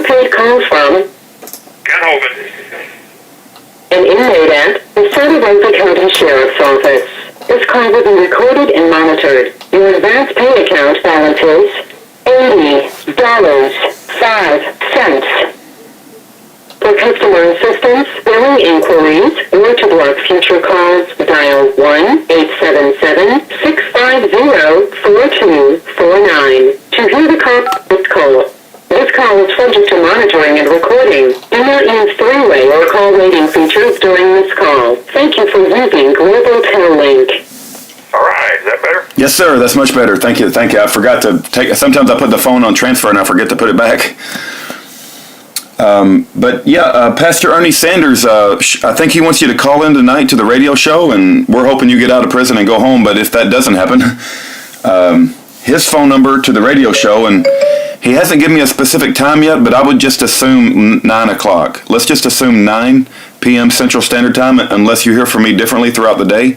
prepaid call from Ken Hovind. an inmate at the Ruddavis County Sheriff's Office. This call will be recorded and monitored. Your advance pay account balance is $80.05. For customer assistance, billing inquiries, or to block future calls, dial 1-877-650-4249. To hear the call, this call is subject to monitoring and recording. Do not use three-way or call waiting features during this call. Thank you for using Global Tel-Link. All right, is that better? Yes, sir. That's much better. Thank you. Thank you. I forgot to take. Sometimes I put the phone on transfer and I forget to put it back. But yeah, Pastor Ernie Sanders, I think he wants you to call in tonight to the radio show, and we're hoping you get out of prison and go home. But if that doesn't happen, his phone number to the radio show, and he hasn't given me a specific time yet, but I would just assume 9 o'clock. Let's just assume 9 p.m. Central Standard Time, unless you hear from me differently throughout the day.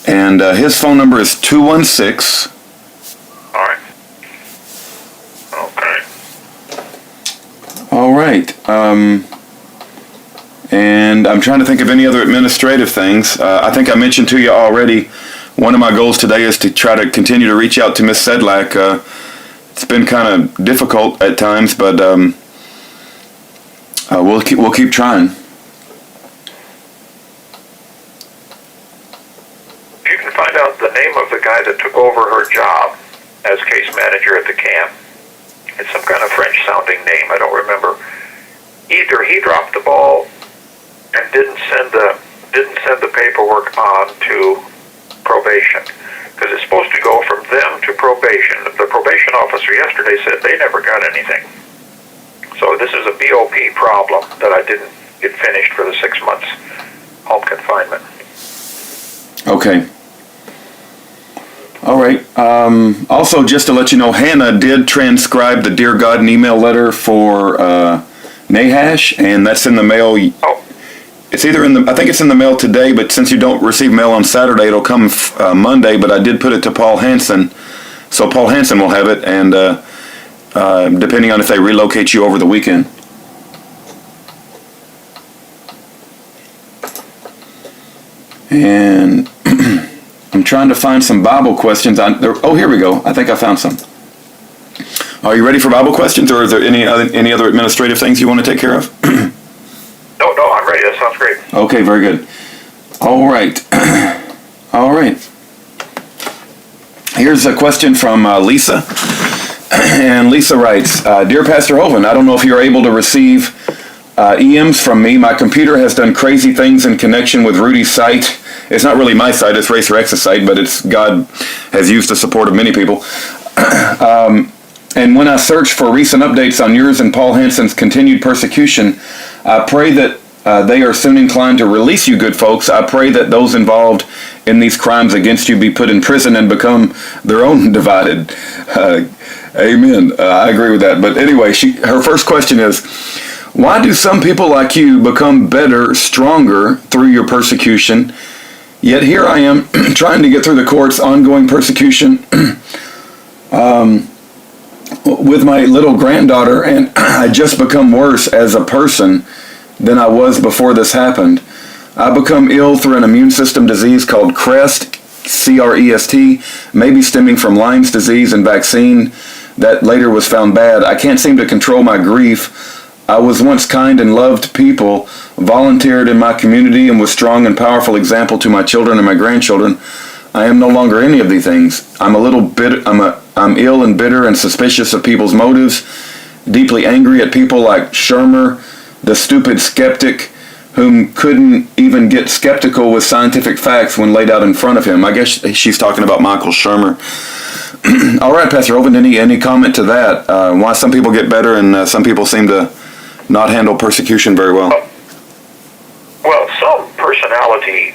And his phone number is 216. All right. Okay. All right. And I'm trying to think of any other administrative things. I think I mentioned to you already, one of my goals today is to try to continue to reach out to Miss Sedlak. It's been kind of difficult at times, but we'll keep trying. You can find out the name of the guy that took over her job as case manager at the camp. It's some kind of French-sounding name. I don't remember. Either he dropped the ball and didn't send the paperwork on to probation, because it's supposed to go from them to probation. The probation officer yesterday said they never got anything. So this is a BOP problem that I didn't get finished for the 6 months home confinement. Okay. All right. Also, just to let you know, Hannah did transcribe the Dear God email letter for Nahash, and that's in the mail. Oh. It's either I think it's in the mail today, but since you don't receive mail on Saturday, it'll come Monday, but I did put it to Paul Hansen, so Paul Hansen will have it, and depending on if they relocate you over the weekend. And I'm trying to find some Bible questions. Oh, here we go. I think I found some. Are you ready for Bible questions, or is there any other administrative things you want to take care of? No, I'm ready. That sounds great. Okay, very good. All right. All right. Here's a question from Lisa. And Lisa writes, Dear Pastor Hovind, I don't know if you're able to receive EMs from me. My computer has done crazy things in connection with Rudy's site. It's not really my site, it's Racer X's site, but it's God has used the support of many people. And when I search for recent updates on yours and Paul Hansen's continued persecution, I pray that they are soon inclined to release you good folks. I pray that those involved in these crimes against you be put in prison and become their own divided. Amen. I agree with that. But anyway, her first question is, why do some people like you become better, stronger through your persecution? Yet here I am trying to get through the court's ongoing persecution with my little granddaughter, and I just become worse as a person than I was before this happened. I become ill through an immune system disease called CREST, C-R-E-S-T, maybe stemming from Lyme's disease and vaccine that later was found bad. I can't seem to control my grief. I was once kind and loved people, volunteered in my community, and was strong and powerful example to my children and my grandchildren. I am no longer any of these things. I'm a little bitter. I'm ill and bitter and suspicious of people's motives, deeply angry at people like Shermer, the stupid skeptic, whom couldn't even get skeptical with scientific facts when laid out in front of him. I guess she's talking about Michael Shermer. All right, Pastor Hovind, any comment to that? Why some people get better and some people seem to not handle persecution very well? Well, some personality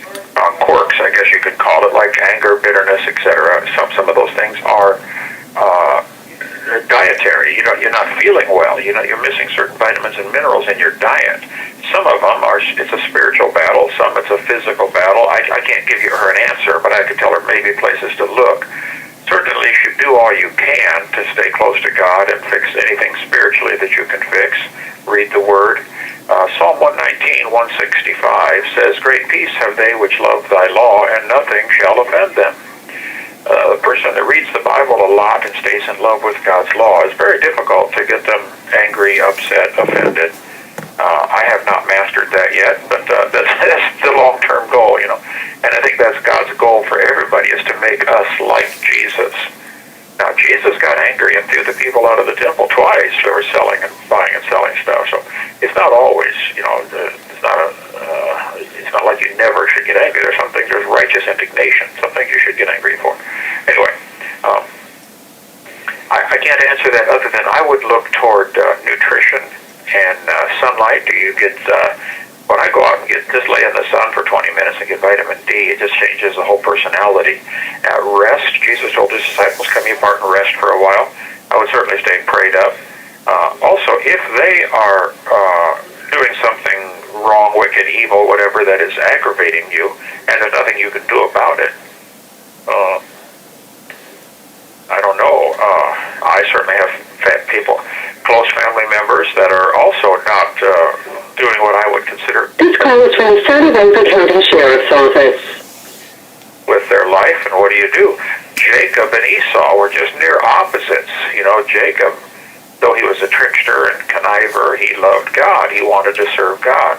quirks, I guess you could call it, like anger, bitterness, etc. Some of those things are dietary. You're not feeling well. You're missing certain vitamins and minerals in your diet. Some of them it's a spiritual battle. Some it's a physical battle. I can't give her an answer, but I could tell her maybe places to look. Certainly you should do all you can to stay close to God and fix anything spiritually that you can fix. Read the Word. Psalm 119, 165 says, "Great peace have they which love thy law, and nothing shall offend them." The person that reads the Bible a lot and stays in love with God's law, it's very difficult to get them angry, upset, offended. I have not mastered that yet, but that's the long-term goal, you know. And I think that's God's goal for everybody, is to make us like Jesus. Now, Jesus got angry and threw the people out of the temple twice. They were selling and buying and selling stuff. So it's not always, you know, it's not like you never should get angry. There's some things, there's righteous indignation. Some things you should get angry for. Anyway, I can't answer that other than I would look toward nutrition and sunlight. Do you get, when I go out and just lay in the sun for 20 minutes and get vitamin D, it just changes the whole personality. Rest, Jesus told his disciples, come ye apart and rest for a while. I would certainly stay prayed up. Also, if they are doing something wrong, wicked, evil, whatever that is aggravating you, and there's nothing you can do about it, I don't know. I certainly have people, close family members, that are also not doing what I would consider. This call is from the San Jose County Sheriff's Office. With their life, and what do? Jacob and Esau were just near opposites. You know, Jacob, though he was a trickster and conniver, he loved God. He wanted to serve God.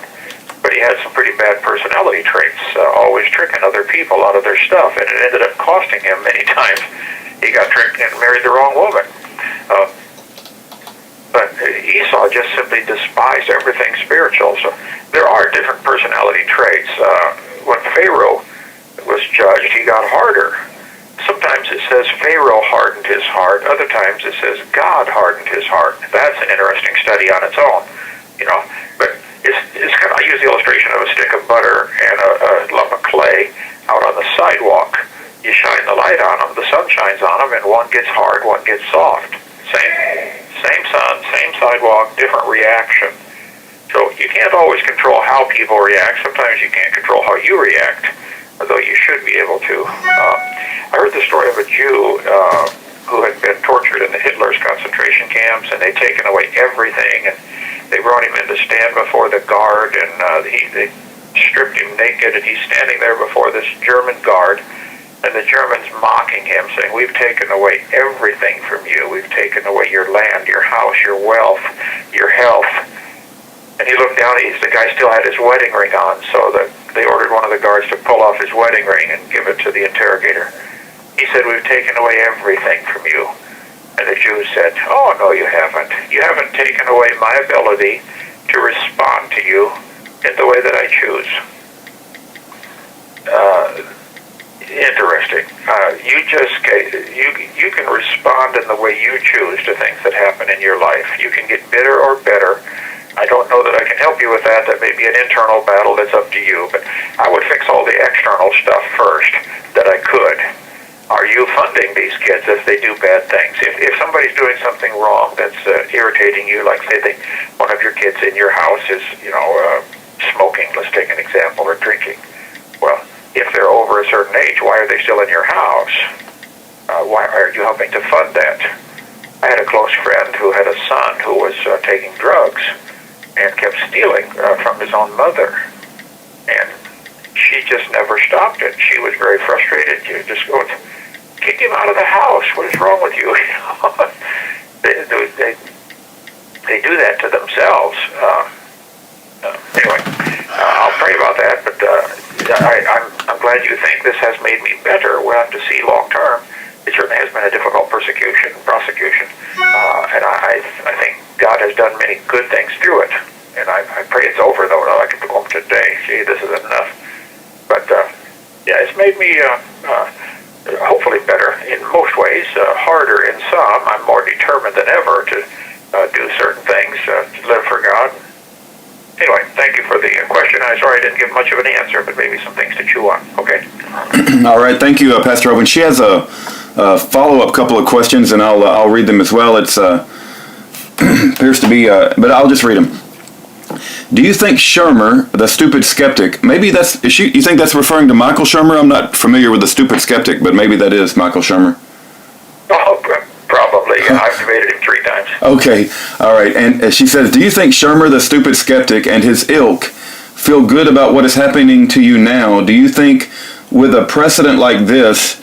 But he had some pretty bad personality traits, always tricking other people out of their stuff, and it ended up costing him many times. He got tricked and married the wrong woman. But Esau just simply despised everything spiritual. So there are different personality traits. When Pharaoh was judged, he got harder. Sometimes it says Pharaoh hardened his heart. Other times it says God hardened his heart. That's an interesting study on its own, you know. But it's kind of, I use the illustration of a stick of butter and a lump of clay out on the sidewalk. You shine the light on them, the sun shines on them, and one gets hard, one gets soft. Same sun, same sidewalk, different reaction. So you can't always control how people react. Sometimes you can't control how you react, although you should be able to. I heard the story of a Jew who had been tortured in the Hitler's concentration camps, and they'd taken away everything, and they brought him in to stand before the guard, and they stripped him naked, and he's standing there before this German guard, and the Germans mocking him, saying, "We've taken away everything from you. We've taken away your land, your house, your wealth, your health." And he looked down, the guy still had his wedding ring on, so they ordered one of the guards to pull off his wedding ring and give it to the interrogator. He said, "We've taken away everything from you." And the Jew said, "Oh, no, you haven't. You haven't taken away my ability to respond to you in the way that I choose." Interesting. You can respond in the way you choose to things that happen in your life. You can get bitter or better. I don't know that I can help you with that. That may be an internal battle. That's up to you. But I would fix all the external stuff first that I could. Are you funding these kids if they do bad things? If somebody's doing something wrong that's irritating you, like say one of your kids in your house is, smoking, let's take an example, or drinking. Well, if they're over a certain age, why are they still in your house? Why are you helping to fund that? I had a close friend who had a son who was taking drugs and kept stealing from his own mother. And she just never stopped it. She was very frustrated. You just go, kick him out of the house. What is wrong with you? They do that to themselves. Anyway, I'll pray about that, but I'm glad you think this has made me better. We'll have to see long term. It certainly has been a difficult prosecution, and I think God has done many good things through it. And I pray it's over, though. I can go home today. Gee, this is enough. But it's made me hopefully better in most ways, harder in some. I'm more determined than ever to do certain things, to live for God. Anyway, thank you for the question. I'm sorry I didn't give much of an answer, but maybe some things to chew on. Okay. All right. Thank you, Pastor Hovind. She has a follow-up couple of questions, and I'll read them as well. It's appears to be, but I'll just read them. Do you think Shermer, the stupid skeptic, maybe you think that's referring to Michael Shermer? I'm not familiar with the stupid skeptic, but maybe that is Michael Shermer. Yeah, I've debated him 3 times. Okay, all right. And she says, do you think Shermer, the stupid skeptic, and his ilk feel good about what is happening to you now? Do you think with a precedent like this,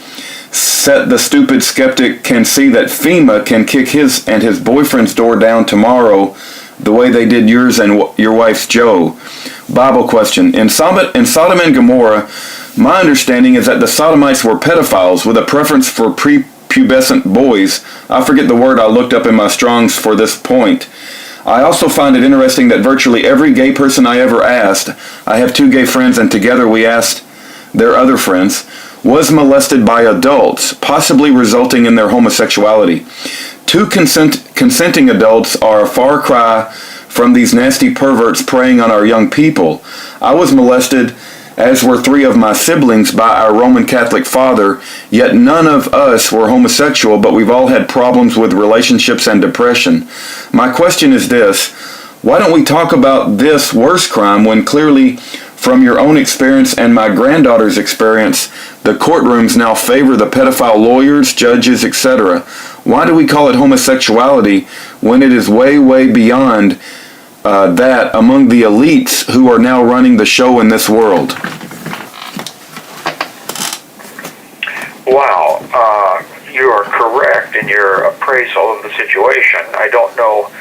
the stupid skeptic can see that FEMA can kick his and his boyfriend's door down tomorrow the way they did yours and your wife's Joe? Bible question. In Sodom and Gomorrah, my understanding is that the Sodomites were pedophiles with a preference for prepubescent boys. I forget the word I looked up in my Strong's for this point. I also find it interesting that virtually every gay person I ever asked, I have 2 gay friends and together we asked their other friends, was molested by adults, possibly resulting in their homosexuality. 2 consenting adults are a far cry from these nasty perverts preying on our young people. I was molested, as were 3 of my siblings, by our Roman Catholic father, yet none of us were homosexual, but we've all had problems with relationships and depression. My question is this: why don't we talk about this worst crime when clearly, from your own experience and my granddaughter's experience, the courtrooms now favor the pedophile lawyers, judges, etc.? Why do we call it homosexuality when it is way, way beyond that among the elites who are now running the show in this world? Wow, you are correct in your appraisal of the situation. I don't know.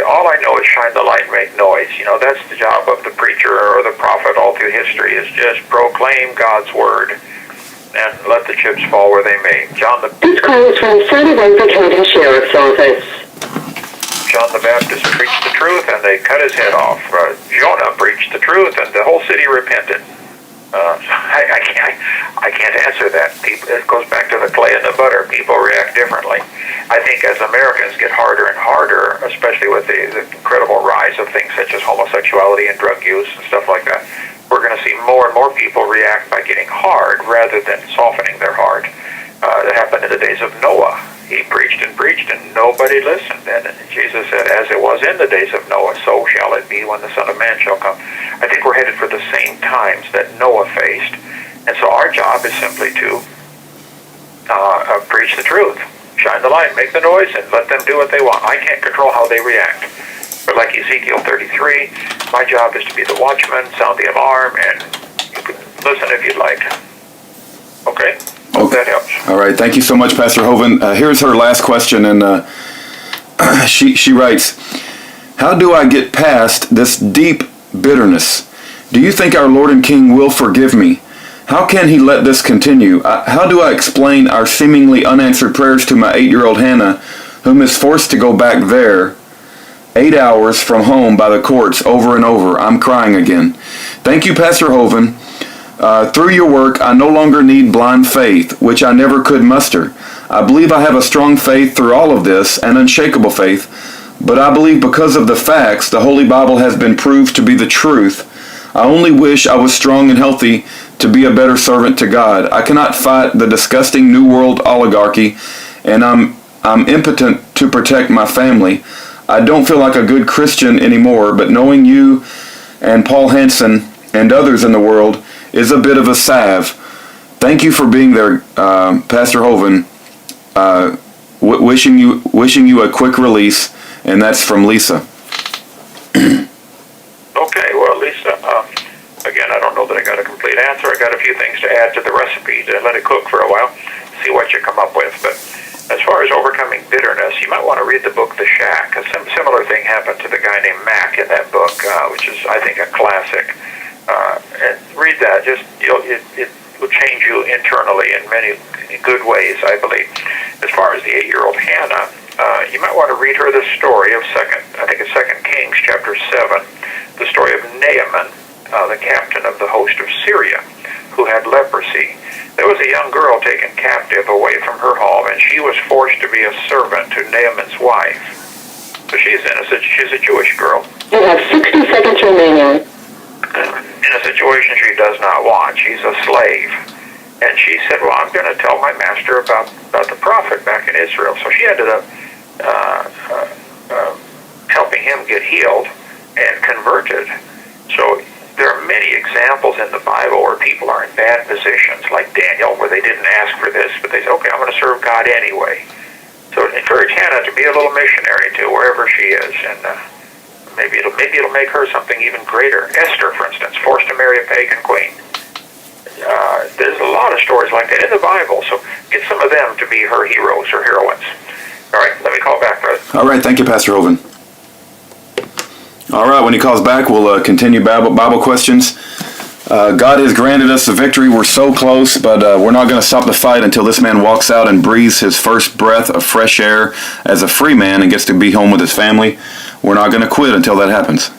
All I know is shine the light and make noise. That's the job of the preacher or the prophet all through history, is just proclaim God's word and let the chips fall where they may. This call is from the San Jose County Sheriff's Office. John the Baptist preached the truth and they cut his head off. Jonah preached the truth and the whole city repented. I can't answer that. It goes back to the clay and the butter. People react differently. I think as Americans get harder and harder, especially with the incredible rise of things such as homosexuality and drug use and stuff like that, we're going to see more and more people react by getting hard rather than softening their heart. That happened in the days of Noah. He preached and nobody listened. And Jesus said, as it was in the days of Noah, so shall it be when the Son of Man shall come. I think we're headed for the same times that Noah faced. And so our job is simply to preach the truth, shine the light, make the noise, and let them do what they want. I can't control how they react. But like Ezekiel 33, my job is to be the watchman, sound the alarm, and you can listen if you'd like. Okay? Hope that helps. All right. Thank you so much, Pastor Hovind. Here's her last question, and she writes, how do I get past this deep bitterness? Do you think our Lord and King will forgive me? How can he let this continue? How do I explain our seemingly unanswered prayers to my 8-year-old Hannah, whom is forced to go back there 8 hours from home by the courts over and over? I'm crying again. Thank you, Pastor Hovind. Through your work, I no longer need blind faith, which I never could muster. I believe I have a strong faith through all of this, an unshakable faith, but I believe because of the facts, the Holy Bible has been proved to be the truth. I only wish I was strong and healthy to be a better servant to God. I cannot fight the disgusting New World oligarchy, and I'm impotent to protect my family. I don't feel like a good Christian anymore, but knowing you and Paul Hansen and others in the world is a bit of a salve. Thank you for being there, Pastor Hovind. Wishing you a quick release, and that's from Lisa. Okay, well, Lisa, again, I don't know that I got a complete answer. I got a few things to add to the recipe to let it cook for a while, see what you come up with. But as far as overcoming bitterness, you might want to read the book The Shack. A similar thing happened to the guy named Mac in that book, which is, I think, a classic. And read that. It will change you internally in many good ways, I believe. As far as the 8-year-old Hannah, you might want to read her the story of Second Kings chapter 7, the story of Naaman, the captain of the host of Syria, who had leprosy. There was a young girl taken captive away from her home, and she was forced to be a servant to Naaman's wife. So she's innocent. She's a Jewish girl. You have 60 seconds remaining. In a situation she does not want. She's a slave. And she said, well, I'm going to tell my master about the prophet back in Israel. So she ended up helping him get healed and converted. So there are many examples examples in the Bible where people are in bad positions, like Daniel, where they didn't ask for this, but they said, okay, I'm going to serve God anyway. So encourage Hannah to be a little missionary too, wherever she is, and maybe it'll make her something even greater. Esther, for instance, forced to marry a pagan queen. There's a lot of stories like that in the Bible, so get some of them to be her heroes or heroines. All right, let me call back, brother. All right, thank you, Pastor Hovind. All right, when he calls back, we'll continue Bible questions. God has granted us the victory. We're so close, but we're not going to stop the fight until this man walks out and breathes his first breath of fresh air as a free man and gets to be home with his family. We're not going to quit until that happens.